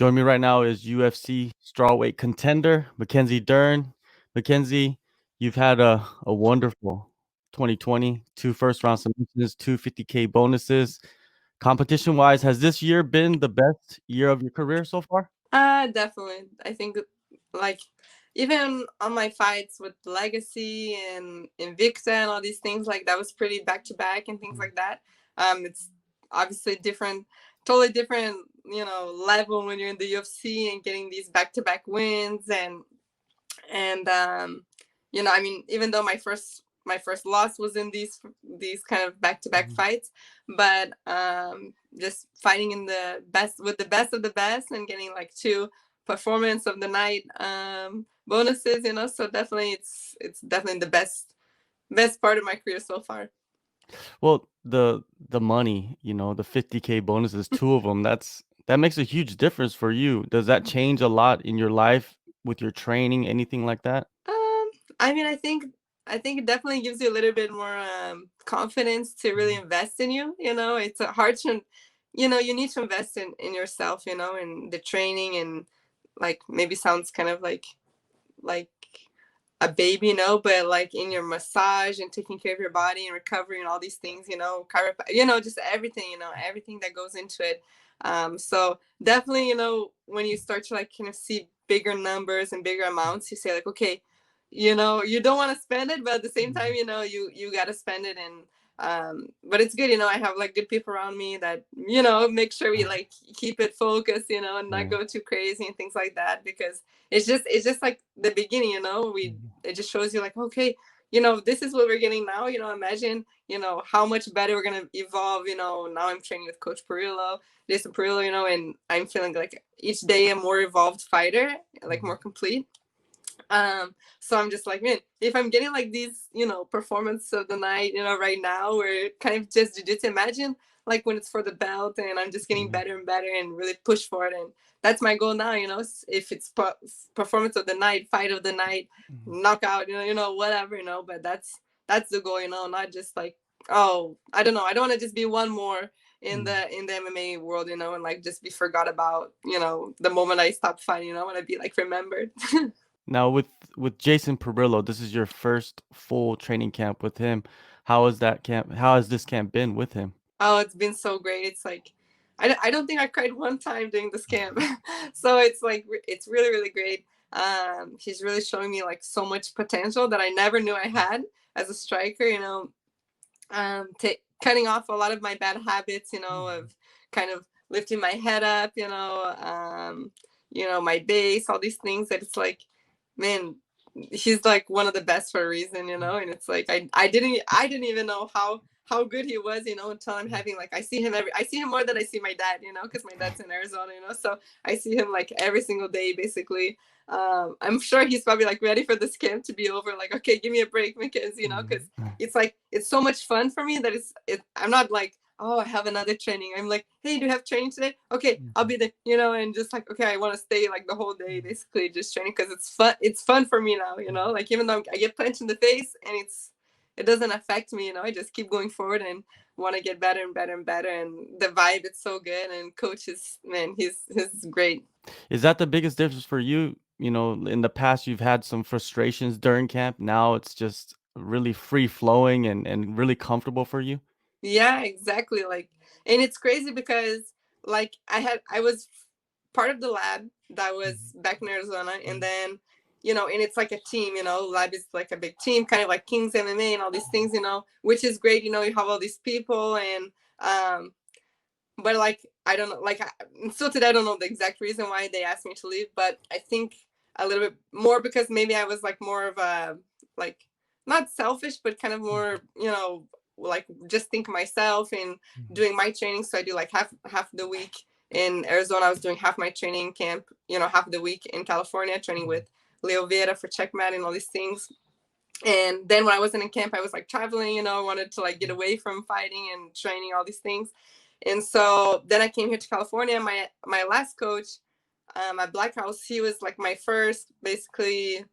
Joining me right now is UFC Strawweight contender Mackenzie Dern. Mackenzie, you've had a wonderful 2020, two first round submissions, two 50K bonuses. Competition wise, has this year been the best year of your career so far? Definitely. I think like even on my fights with Legacy and Invicta and all these things, like that was pretty back to back and things like that. It's obviously different, totally different, level when you're in the UFC and getting these back to back wins and I mean, even though my first loss was in these kind of back to back fights, but just fighting in the best with the best of the best and getting like two performance of the night bonuses, so definitely it's definitely the best part of my career so far. Well, the money, the 50K bonuses, two of them, that makes a huge difference for you. Does that change a lot in your life with your training, anything like that? I mean, I think it definitely gives you a little bit more confidence to really invest in you. It's a hard to, you need to invest in yourself. In the training and like maybe sounds kind of like a baby, but like in your massage and taking care of your body and recovery and all these things, just everything, everything that goes into it. So definitely, when you start to like kind of see bigger numbers and bigger amounts, you say like, okay, you don't want to spend it, but at the same time, you got to spend it. And but it's good, I have like good people around me that, make sure we like keep it focused, and not go too crazy and things like that, because it's just like the beginning, it just shows you like, okay, this is what we're getting now, imagine, how much better we're going to evolve. Now I'm training with Coach Perillo, Jason Perillo, and I'm feeling like each day a more evolved fighter, like more complete. So I'm just like, man, if I'm getting like these, performance of the night, right now, we're kind of just jiu-jitsu. Imagine like when it's for the belt and I'm just getting better and better and really push for it. And that's my goal now, if it's performance of the night, fight of the night, knockout, whatever, but that's the goal, not just like, oh, I don't know. I don't want to just be one more in the MMA world, and like just be forgot about, the moment I stop fighting. I want to be like remembered. Now with Jason Perillo, this is your first full training camp with him. How is that camp? How has this camp been with him? Oh, it's been so great. It's like, I don't think I cried one time during this camp. So it's like, it's really, really great. He's really showing me like so much potential that I never knew I had as a striker, cutting off a lot of my bad habits, of kind of lifting my head up, my base, all these things that it's like, man, he's like one of the best for a reason, and it's like, I didn't even know how good he was, until I'm having like, I see him more than I see my dad, because my dad's in Arizona, so I see him like every single day basically. I'm sure he's probably like ready for this camp to be over, like, okay, give me a break, because because it's like, it's so much fun for me that I'm not like, oh, I have another training. I'm like, hey, do you have training today? Okay, I'll be there, and just like, okay, I want to stay like the whole day basically just training, because it's fun for me now, like, even though I get punched in the face and it doesn't affect me, I just keep going forward and want to get better and better and better. And the vibe, it's so good, and coach is, man, he's great. Is that the biggest difference for you? In the past, you've had some frustrations during camp. Now it's just really free flowing and really comfortable for you. Yeah, exactly. Like, and it's crazy because like I was part of the lab that was back in Arizona, and then and it's like a team. Lab is like a big team, kind of like Kings MMA and all these things. Which is great. You have all these people, and but like, I don't know. Like, still today, I don't know the exact reason why they asked me to leave, but I think a little bit more because maybe I was like more of a, like, not selfish, but kind of more, like, just think of myself and doing my training. So I do like half the week in Arizona. I was doing half my training camp, half the week in California, training with Leo Vera for Checkmat and all these things. And then when I wasn't in camp, I was like traveling, I wanted to like get away from fighting and training, all these things. And so then I came here to California. My last coach at Black House, he was like my first basically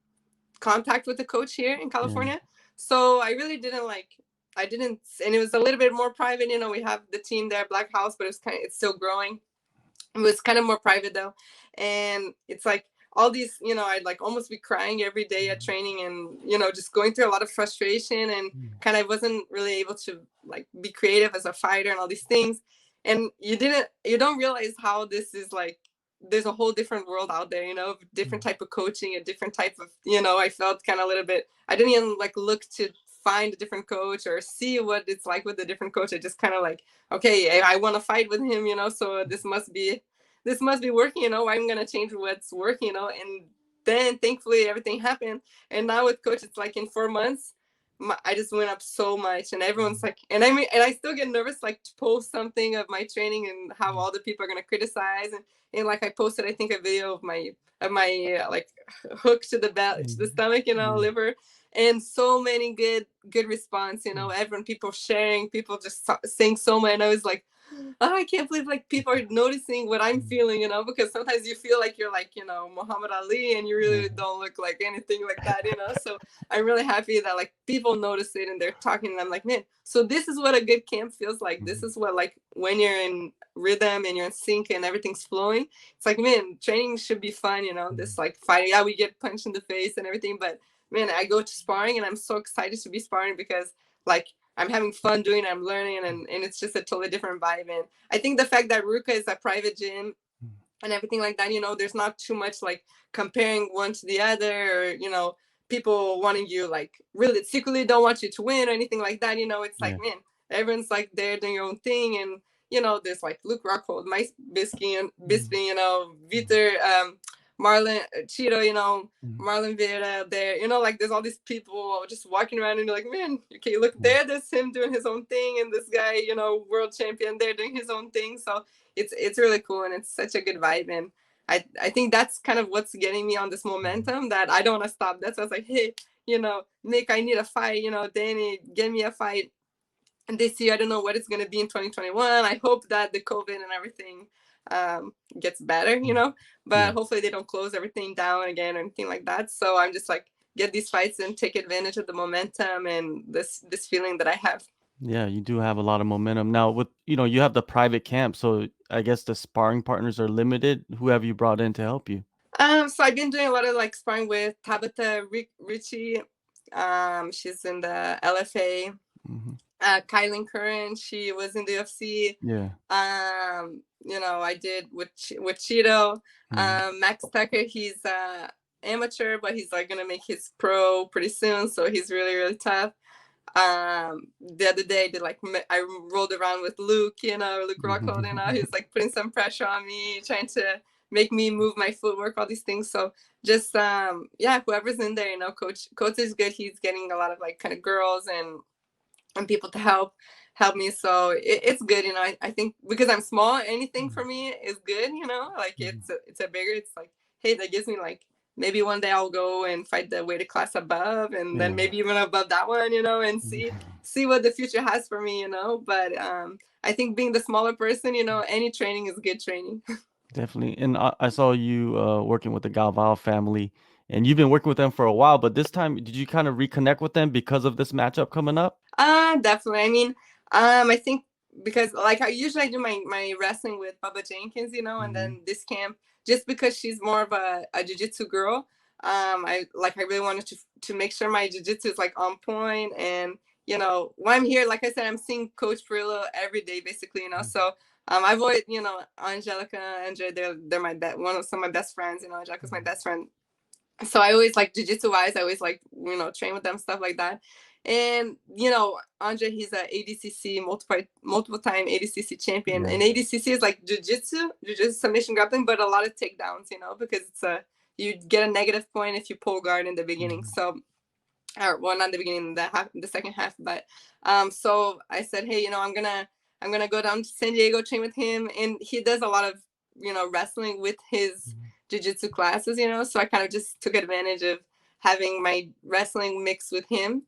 contact with the coach here in Yeah. California. So I really and it was a little bit more private. We have the team there, Black House, but it's still growing. It was kind of more private though, and it's like all these, I'd like almost be crying every day at training, and just going through a lot of frustration, and kind of wasn't really able to like be creative as a fighter and all these things. And you don't realize how this is like, there's a whole different world out there, different type of coaching, a different type of, I felt kind of a little bit, I didn't even like look to find a different coach or see what it's like with a different coach. I just kind of like, okay, I want to fight with him, so this must be working, I'm gonna change what's working, and then thankfully everything happened. And now with coach, it's like in 4 months, I just went up so much, and everyone's like, and I still get nervous like to post something of my training and how all the people are gonna criticize, and like I posted, I think, a video of my like hook to the to the stomach, liver, and so many good response, everyone, people sharing, people just saying so much, and I was like, oh, I can't believe like people are noticing what I'm feeling, because sometimes you feel like you're like, Muhammad Ali, and you really don't look like anything like that, so I'm really happy that like people notice it and they're talking, and I'm like, man, so this is what a good camp feels like. This is what, like, when you're in rhythm and you're in sync and everything's flowing, it's like, man, training should be fun, this like fighting, yeah, we get punched in the face and everything, but man, I go to sparring and I'm so excited to be sparring because like I'm having fun doing it, I'm learning, and it's just a totally different vibe. And I think the fact that Ruka is a private gym and everything like that, there's not too much like comparing one to the other, or, people wanting you like really secretly don't want you to win or anything like that. It's like, man, everyone's like they're doing your own thing. And, there's like Luke Rockhold, Mike Bisping, Vitor, Marlon Cheeto, Marlon Vera there, like there's all these people just walking around, and you're like, man, okay, look there, there's him doing his own thing, and this guy, world champion there doing his own thing. So it's really cool, and it's such a good vibe. And I think that's kind of what's getting me on this momentum that I don't want to stop. That's why I was like, hey, Nick, I need a fight, Danny, get me a fight. And this year, I don't know what it's going to be in 2021. I hope that the COVID and everything gets better, but hopefully they don't close everything down again or anything like that. So I'm just like, get these fights and take advantage of the momentum and this feeling that I have. Yeah, you do have a lot of momentum. Now with, you have the private camp, so I guess the sparring partners are limited. Who have you brought in to help you? So I've been doing a lot of like sparring with Tabitha Ricci. She's in the LFA. Kylan Curran, she was in the UFC. Yeah. I did with Cheeto. Max Tucker, he's amateur, but he's like gonna make his pro pretty soon, so he's really, really tough. The other day, I rolled around with Luke, Luke Rockhold, he's like putting some pressure on me, trying to make me move my footwork, all these things. So just whoever's in there, coach is good. He's getting a lot of like kind of girls and people to help me. So it's good, I think because I'm small, anything for me is good, like it's a bigger, it's like, hey, that gives me like, maybe one day I'll go and fight the weighted class above, and then maybe even above that one, and see what the future has for me, but I think being the smaller person, any training is good training. Definitely. And I saw you working with the Galvao family, and you've been working with them for a while, but this time, did you kind of reconnect with them because of this matchup coming up? Definitely. I mean, I think because like I usually do my wrestling with Bubba Jenkins, and then this camp, just because she's more of a jiu-jitsu girl, I really wanted to make sure my jiu-jitsu is like on point. And when I'm here, like I said, I'm seeing Coach Perillo every day basically, so I've always, Angelica, Andre, they're my some of my best friends, Angelica's my best friend. So I always like jiu-jitsu wise, I always like, train with them, stuff like that. And Andre, he's a ADCC multiple time ADCC champion, and ADCC is like jiu-jitsu submission grappling, but a lot of takedowns, because it's you get a negative point if you pull guard in the beginning. So not the beginning, the second half, but so I said, hey, I'm gonna go down to San Diego, train with him, and he does a lot of wrestling with his jiu-jitsu classes, so I kind of just took advantage of having my wrestling mixed with him.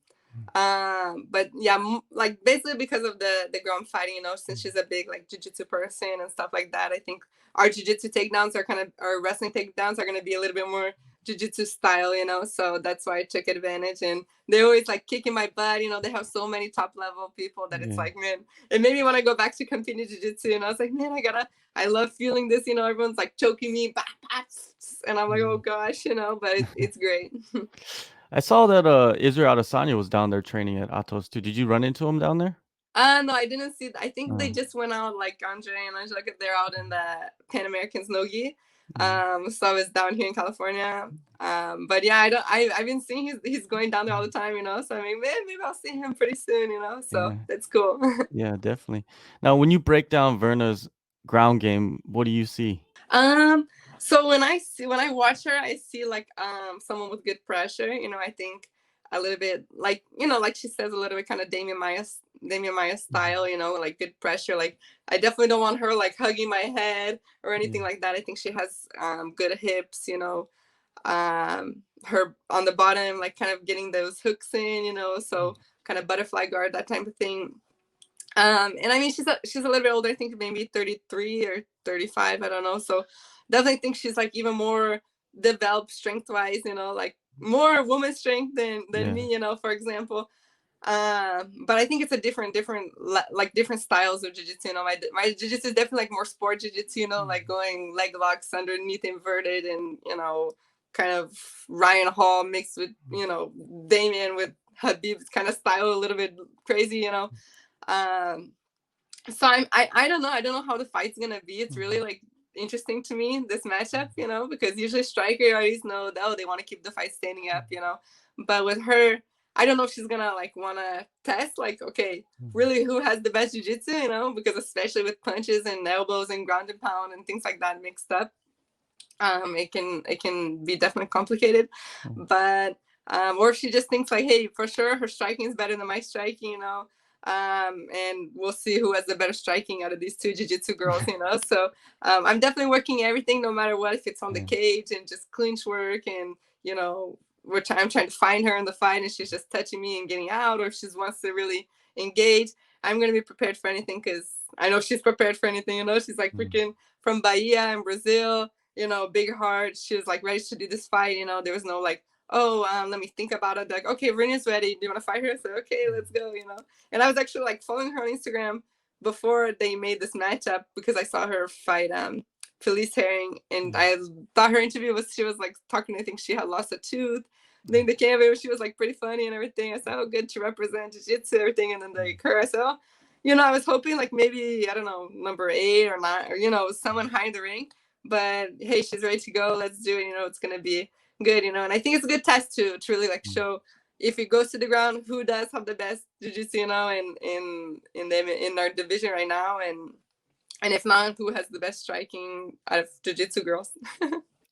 But yeah, like basically because of the girl I'm fighting, since she's a big like jiu-jitsu person and stuff like that, I think our jiu-jitsu takedowns our wrestling takedowns are going to be a little bit more jiu-jitsu style, you know, so that's why I took advantage. And they're always like kicking my butt, you know. They have so many top level people that it's Yeah. like, man, it made me want to go back to competing jiu-jitsu. And I was like, man, I love feeling this, you know. Everyone's like choking me, bah, bah, and I'm like, oh gosh, you know, but it's great. I saw that Israel Adesanya was down there training at Atos too. Did you run into him down there? No, I didn't see. I think they Uh, just went out, like Andre and Angelica. They're out in the Pan Americans Nogi. mhm. So I was down here in California. But yeah, I've been seeing he's going down there all the time, you know. So I mean, maybe I'll see him pretty soon, you know. So Yeah. that's cool. Yeah, definitely. Now, when you break down Verna's ground game, what do you see? So when I watch her, I see like someone with good pressure. You know, I think a little bit like, you know, like she says, a little bit kind of Damian Maya style. You know, like good pressure. Like I definitely don't want her like hugging my head or anything Yeah. like that. I think she has good hips. You know, her on the bottom, like kind of getting those hooks in. You know, so kind of butterfly guard, that type of thing. And I mean, she's a little bit older. I think maybe 33 or 35. I don't know. So definitely think she's like even more developed strength wise. You know, like more woman strength than Yeah. me. You know, for example. But I think it's a like different styles of jiu-jitsu. You know, my jiu-jitsu is definitely like more sport jiu-jitsu. You know, like going leg locks underneath inverted, and you know, kind of Ryan Hall mixed with, you know, Damien with Habib's kind of style, a little bit crazy. You know. Um, so I don't know. I don't know how the fight's gonna be. It's really like interesting to me, this matchup, you know, because usually striker, you always know that, oh, they want to keep the fight standing up, you know. But with her, I don't know if she's gonna like wanna test like, okay, really who has the best jiu-jitsu, you know, because especially with punches and elbows and ground and pound and things like that mixed up, it can be definitely complicated. But or if she just thinks like, hey, for sure her striking is better than my striking, you know. And we'll see who has the better striking out of these two jiu-jitsu girls, you know. So I'm definitely working everything, no matter what, if it's on the Yeah. cage and just clinch work, and you know, I'm trying to find her in the fight and she's just touching me and getting out, or if she wants to really engage, I'm going to be prepared for anything, because I know she's prepared for anything, you know. She's like freaking from Bahia in Brazil, you know, big heart. She was like ready to do this fight, you know. There was no like, oh, let me think about it. They're like, okay, Virna's ready. Do you want to fight her? So okay, let's go, you know. And I was actually like following her on Instagram before they made this matchup, because I saw her fight Felice Herring, and I thought her interview was, she was like talking, I think she had lost a tooth. I think the camera, she was like pretty funny and everything. I said, oh, good to represent jiu-jitsu, everything. And then like her, I said, oh, you know, I was hoping like maybe, I don't know, number 8 or 9, or you know, someone high in the ring. But hey, she's ready to go. Let's do it. You know, it's gonna be good. You know, and I think it's a good test to really like show, if it goes to the ground, who does have the best jiu-jitsu, you know, in our division right now, and if not, who has the best striking out of jiu-jitsu girls.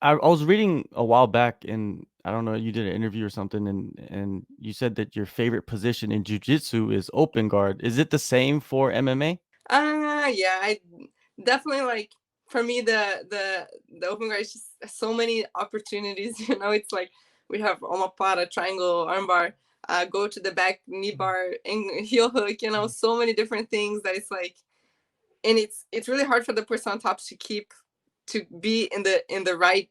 I was reading a while back, and I don't know, you did an interview or something, and you said that your favorite position in jiu-jitsu is open guard. Is it the same for MMA? Yeah, I definitely like, for me, the open guard is just so many opportunities. You know, it's like we have omoplata, triangle, armbar, go to the back, knee bar, and heel hook. You know, so many different things that it's like, and it's really hard for the person on top to be in the right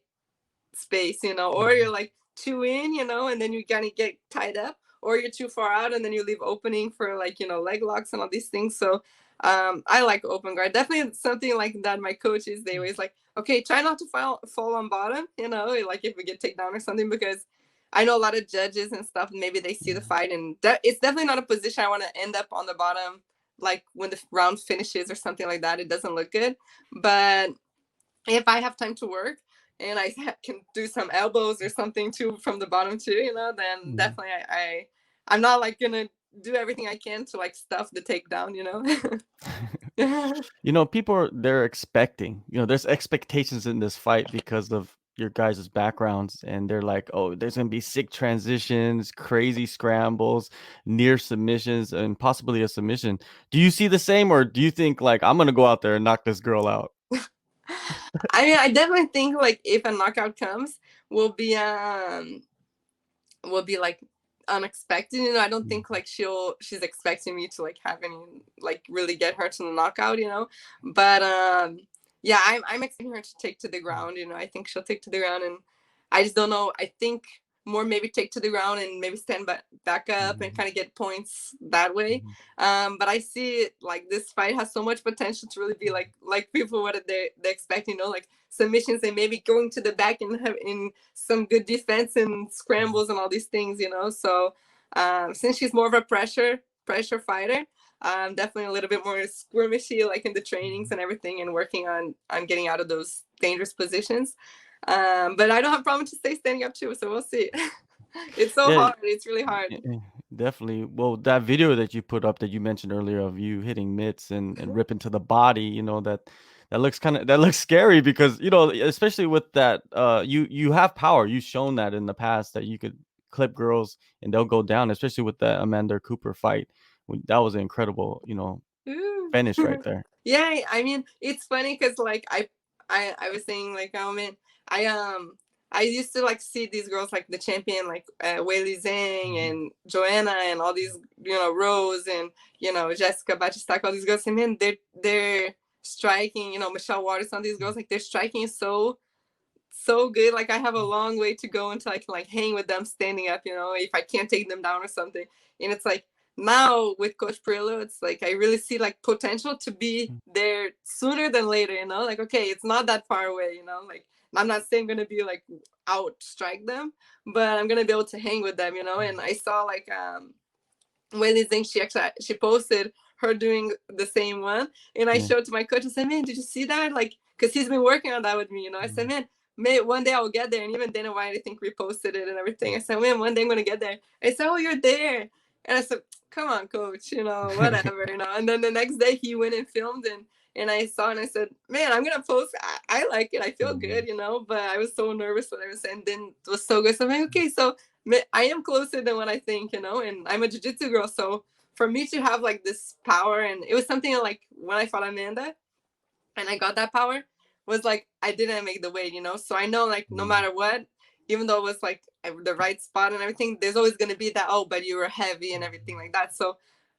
space, you know, or you're like too in, you know, and then you kind of get tied up, or you're too far out and then you leave opening for like, you know, leg locks and all these things. So I like open guard. Definitely something like that. My coaches, they always like, okay, try not to fall on bottom, you know, like if we get takedown or something, because I know a lot of judges and stuff, maybe they see the fight, and it's definitely not a position I want to end up on the bottom, like when the round finishes or something like that. It doesn't look good. But if I have time to work and I can do some elbows or something too from the bottom too, you know, then definitely I'm not like gonna do everything I can to like stuff the takedown, you know. You know, they're expecting, there's expectations in this fight because of your guys' backgrounds, and they're like, oh, there's gonna be sick transitions, crazy scrambles, near submissions, and possibly a submission. Do you see the same, or do you think like, I'm gonna go out there and knock this girl out? I mean, I definitely think like if a knockout comes, will be like unexpected. You know, I don't think like she's expecting me to like have any like really get her to the knockout, you know. But yeah, I'm expecting her to take to the ground. You know, I think she'll take to the ground, and I just don't know. I think more maybe take to the ground and maybe stand back up and Mhm. kind of get points that way. Mhm. But I see it like this fight has so much potential to really be like people what they expect, like submissions and maybe going to the back and having some good defense and scrambles and all these things, So since she's more of a pressure fighter, definitely a little bit more skirmishy, like in the trainings Mhm. and everything, and working on getting out of those dangerous positions. But I don't have a problem to stay standing up too, so we'll see. It's so Yeah, hard. It's really hard. definitely. Well, that video that you put up that you mentioned earlier of you hitting mitts and ripping to the body, that looks that looks scary because, especially with that, you have power. You've shown that in the past that you could clip girls and they'll go down, especially with that Amanda Cooper fight. That was an incredible, Ooh. finish right there. Yeah, I mean, it's funny because like I was saying like, oh man, I I used to like see these girls like the champion like Weili Zhang Mhm. and Joanna and all these Rose and Jessica Batistaca, all these girls, and man, they're striking, Michelle Waters, on these girls, like they're striking so good. Like I have a long way to go until I can like hang with them standing up, if I can't take them down or something. And it's like now with Coach Perillo, it's like I really see like potential to be there sooner than later, like okay, it's not that far away, like I'm not saying I'm gonna be like out strike them, but I'm gonna be able to hang with them, and I saw like Wendy Zink, she posted her doing the same one, and I Yeah. showed to my coach. I said, "Man, did you see that? Like, because he's been working on that with me, I said, Mhm. "Man, may one day I'll get there." And even Dana White, I think, reposted it and everything. I said, "Man, one day I'm gonna get there." I said, "Oh, you're there," and I said, "Come on, coach, whatever, And then the next day he went and filmed and I saw and I said, "Man, I'm gonna post. I like it. I feel Mhm. good, But I was so nervous when I was saying, then it was so good. So I'm like, okay, so I am closer than what I think, and I'm a jiu-jitsu girl. So for me to have like this power, and it was something like when I fought Amanda and I got that power, was like I didn't make the weight, So I know like no Mhm. matter what, even though it was like the right spot and everything, there's always gonna be that, oh, but you were heavy and everything like that. So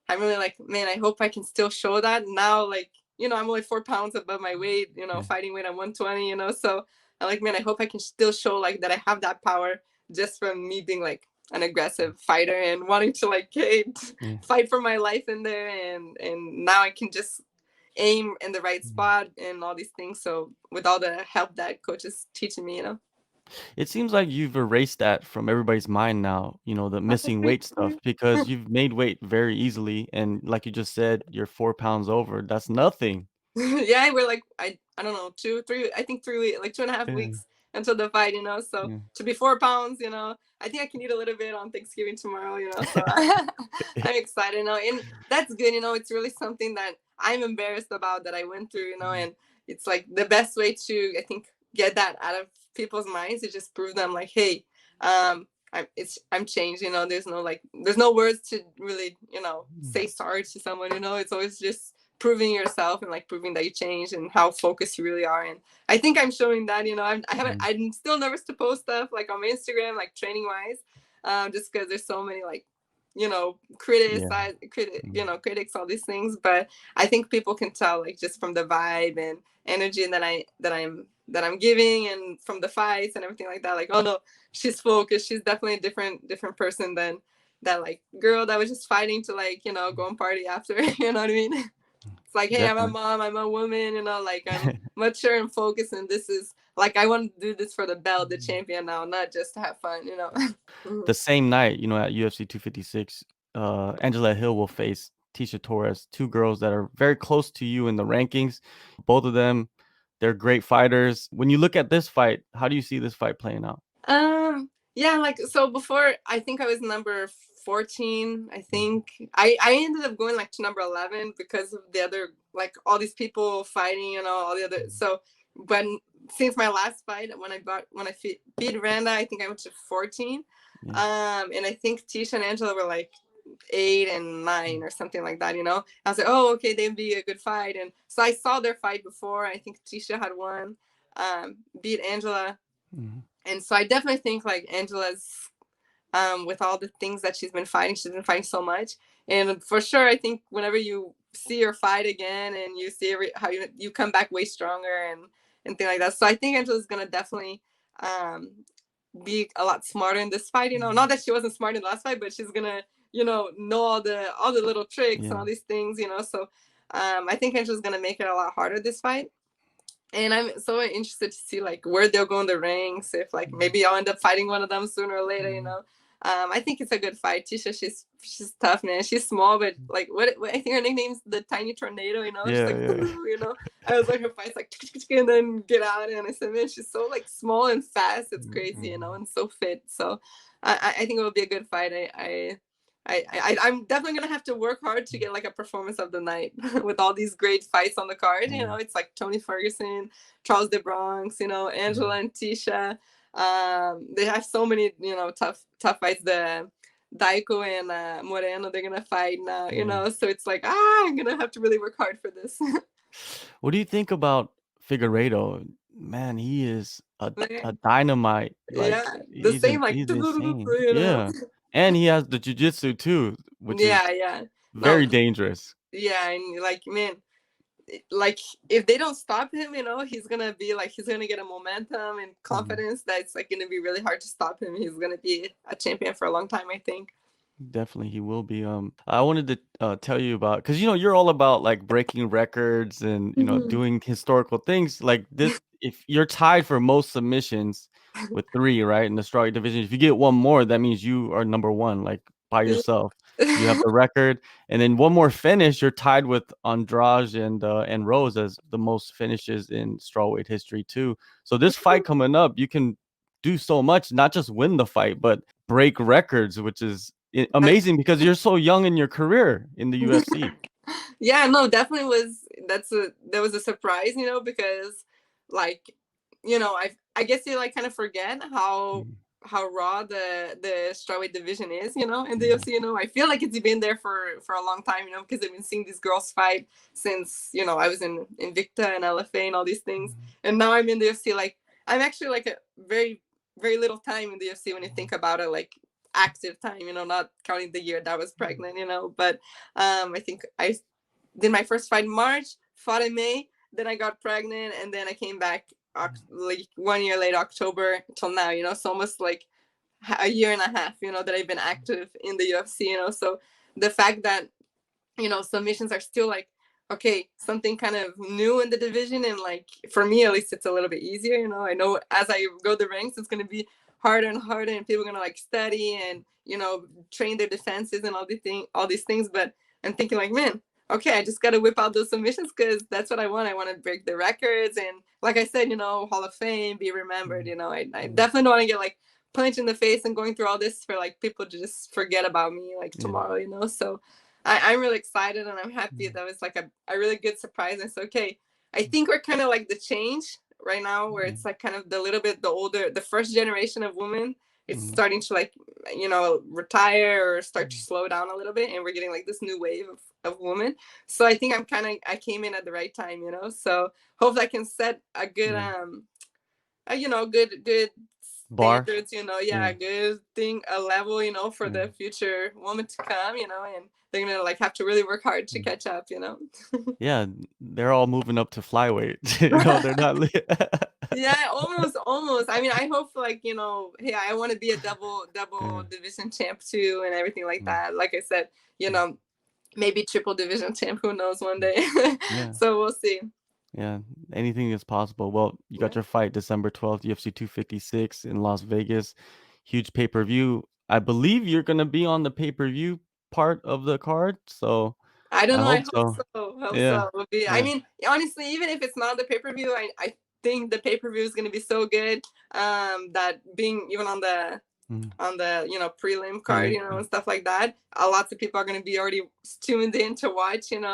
I'm really like, man, I hope I can still show that now. Like, I'm only 4 pounds above my weight, Yeah. fighting weight at 120, So I like, man, I hope I can still show like that I have that power just from me being like an aggressive fighter and wanting to like, hey, Yeah. fight for my life in there, and now I can just aim in the right Mhm. spot and all these things. So with all the help that coach is teaching me, It seems like you've erased that from everybody's mind now, the missing weight stuff, because you've made weight very easily. And like you just said, you're 4 pounds over. That's nothing. Yeah, we're like I don't know, 2 3, I think 3 weeks, like 2.5 weeks Yeah. until the fight, so Yeah. to be 4 pounds, I think I can eat a little bit on Thanksgiving tomorrow, so I'm excited now, and that's good, it's really something that I'm embarrassed about that I went through, and it's like the best way to, I think, get that out of people's minds is just prove them like, hey, I'm changed, there's no words to really, say sorry to someone, it's always just proving yourself and like proving that you changed and how focused you really are. And I think I'm showing that, I'm still nervous to post stuff like on my Instagram, like training wise, just because there's so many like, Yeah. critics, all these things. But I think people can tell like just from the vibe and energy that I'm giving, and from the fights and everything like that. Like, oh no, she's focused. She's definitely a different person than that like girl that was just fighting to like, go and party after. You know what I mean? It's like, hey, I'm a Definitely. mom, I'm a woman, like I'm mature and focused, and this is like I want to do this for the belt, the champion now, not just to have fun. The same night, at UFC 256, Angela Hill will face Tisha Torres, two girls that are very close to you in the rankings. Both of them, they're great fighters. When you look at this fight, how do you see this fight playing out? Yeah, like so before I think I was number 14. I think I ended up going like to number 11 because of the other like all these people fighting, all the other. So when since my last fight when I beat Randa, I think I went to 14. Yeah. And I think Tisha and Angela were like 8 and 9 or something like that. I was like, oh, okay, they'd be a good fight. And so I saw their fight before. I think Tisha had won, beat Angela, Mhm. and so I definitely think like Angela's, with all the things that she's been fighting so much, and for sure I think whenever you see her fight again and you see how you come back way stronger and things like that. So I think Angela's gonna definitely, um, be a lot smarter in this fight. Not that she wasn't smart in the last fight, but she's gonna know all the little tricks and all these things. So I think Angela's gonna make it a lot harder this fight. And I'm so interested to see like where they'll go in the ranks. If like maybe I'll end up fighting one of them sooner or later. I think it's a good fight. Tisha, she's tough, man. She's small, but like what I think her nickname's the Tiny Tornado. She's like, I was like, her fights like and then get out, and I said, man, she's so like small and fast. It's crazy, and so fit. So I think it will be a good fight. I'm definitely gonna have to work hard to get like a performance of the night with all these great fights on the card. It's like Tony Ferguson, Charles de Bronx, Angela and Tisha. They have so many tough fights. The Daiko and Moreno, they're gonna fight now. So it's like I'm gonna have to really work hard for this. What do you think about Figueiredo? Man, he is a dynamite. Like the same, like he's insane. Yeah, and he has the jiu-jitsu too, which is very dangerous. Yeah, and like, man, like if they don't stop him, he's gonna be like, he's gonna get a momentum and confidence that's like gonna be really hard to stop him. He's gonna be a champion for a long time, I think. Definitely he will be. I wanted to tell you about, because you're all about like breaking records and doing historical things like this. If you're tied for most submissions with 3, right, in the strawweight division, if you get one more, that means you are number 1, like by yourself. You have the record, and then one more finish, you're tied with Andrade and Rose as the most finishes in strawweight history too. So this fight coming up, you can do so much, not just win the fight, but break records, which is amazing because you're so young in your career in the UFC. Yeah, no, definitely that was a surprise, because like, I guess you like kind of forget how raw the strawweight division is, in the UFC. I feel like it's been there for a long time, because I've been seeing these girls fight since I was in Invicta and LFA and all these things, and now I'm in the UFC. Like I'm actually like a very, very little time in the UFC when you think about it, like active time, not counting the year that I was pregnant, but I think I did my first fight in March, fought in May, then I got pregnant, and then I came back like 1 year later, October till now, so almost like a year and a half, that I've been active in the UFC, so the fact that submissions are still like, okay, something kind of new in the division, and like for me at least it's a little bit easier. I know as I go the ranks, it's going to be harder and harder, and people are gonna like study and train their defenses and all these things. But I'm thinking like, man, okay, I just gotta whip out those submissions because that's what I want. I want to break the records, and like I said, Hall of Fame, be remembered. I definitely don't want to get like punched in the face and going through all this for like people to just forget about me like tomorrow. So I'm really excited, and I'm happy that was like a really good surprise. And so, okay, I think we're kind of like the change right now, where it's like kind of the first generation of women, it's starting to like retire or start to slow down a little bit, and we're getting like this new wave of women. So I think I came in at the right time, so hopefully I can set a good good bar standards, good thing, a level, for the future woman to come, and they're gonna like have to really work hard to catch up, Yeah, they're all moving up to flyweight. They're not yeah, almost. I mean, I hope like, hey, I want to be a double division champ too, and everything like that. Like I said, maybe triple division champ, who knows, one day. So we'll see. Yeah, anything is possible. Well, you got your fight December 12th, UFC 256 in Las Vegas. Huge pay-per-view. I believe you're going to be on the pay-per-view part of the card, so I don't know. I hope hope so. Yeah. I mean, honestly, even if it's not the pay-per-view, I think the pay-per-view is going to be so good that being even on the prelim card, and stuff like that, lots of people are going to be already tuned in to watch, and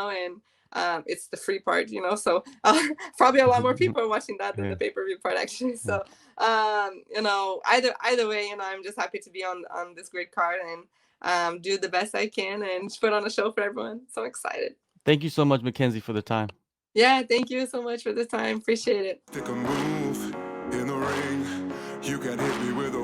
it's the free part, so probably a lot more people are watching that than the pay-per-view part, actually. So either way, I'm just happy to be on this great card and do the best I can and put on a show for everyone. So excited. Thank you so much, Mackenzie, for the time. Yeah, thank you so much for the time. Appreciate it. Take a move in the ring. You can hit me with a